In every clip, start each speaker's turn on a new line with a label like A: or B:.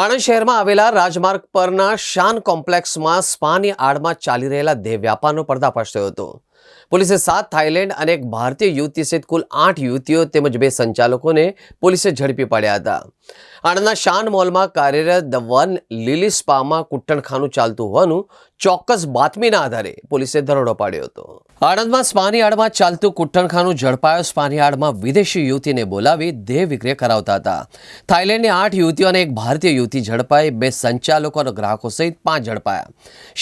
A: આણંદ શહેરમાં આવેલા રાજમાર્ગ પરના શાન કોમ્પ્લેક્સમાં સ્પાની આડમાં ચાલી રહેલા દેહ વ્યાપારનો પર્દાફાશ થયો હતો। પોલીસે 7 થાઈલેન્ડ અને એક ભારતીય યુવતી સહિત કુલ 8 યુવતીઓ તેમજ 2 સંચાલકોને પોલીસે ઝડપી પાડ્યા હતા। આણંદના શાન મોલમાં કાર્યરત ધ વન લીલી સ્પામાં કુટ્ટણખાનું ચાલતું હોવાનું ચોક્કસ બાતમીના આધારે પોલીસે દરોડો પાડ્યો હતો। આણંદમાં સ્પાની આડમાં ચાલતું કુટ્ટણખાનું ઝડપાયો। સ્પાની આડમાં વિદેશી યુવતીને બોલાવી દેહ વિક્રય કરાવતા હતા। થાઈલેન્ડની 8 યુવતીઓ અને એક ભારતીય યુવતી ઝડપાઈ। 2 સંચાલકો અને ગ્રાહકો સહિત 5 ઝડપાયા।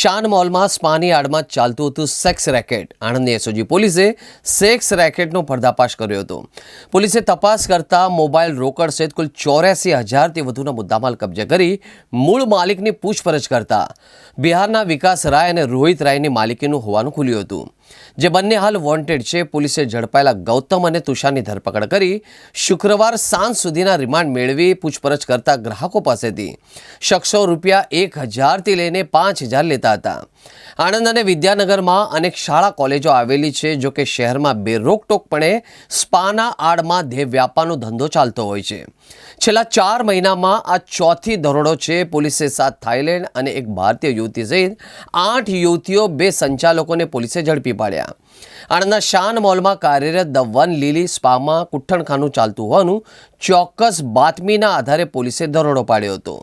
A: શાન મોલમાં સ્પાની આડમાં ચાલતું હતું સેક્સ રેકેટ। આણંદની એસઓજી પોલીસે સેક્સ રેકેટનો પર્દાફાશ કર્યો હતો। પોલીસે તપાસ કરતા મોબાઈલ રોકડ સહિત કુલ 84,000થી વધુના મુદ્દામાલ કબજે કરી મૂળ માલિકની પૂછપરછ કરતા બિહારના વિકાસ રાય અને રોહિત રાયની માલિકીનું હોવાનું ખુલ્યું હતું, જે બંને હાલ વોન્ટેડ છે। પોલીસે ઝડપાયેલા ગૌતમ અને તુષારની ધરપકડ કરી શુક્રવાર સાંજ સુધીના રિમાન્ડ મેળવી પૂછપરછ કરતા ગ્રાહકો પાસેથી શખ્સો ₹1,000થી લઈને 5,000 લેતા હતા। આણંદ અને વિદ્યાનગરમાં અનેક શાળા કોલેજો આવેલી છે, જો કે શહેરમાં બેરોકટોકપણે સ્પાના આડમાં દેહ વ્યાપારનો ધંધો ચાલતો હોય છે। છેલ્લા 4 મહિનામાં આ ચોથી દરોડો છે। પોલીસે 7 થાઈલેન્ડ અને એક ભારતીય યુવતી સહિત 8 યુવતીઓ, 2 સંચાલકોને પોલીસે ઝડપી પાડ્યા। આણંદના શાન મોલમાં કાર્યરત ધ વન લીલી સ્પામાં કુટ્ટણખાનું ચાલતું હોવાનું ચોક્કસ બાતમીના આધારે પોલીસે દરોડો પાડ્યો હતો।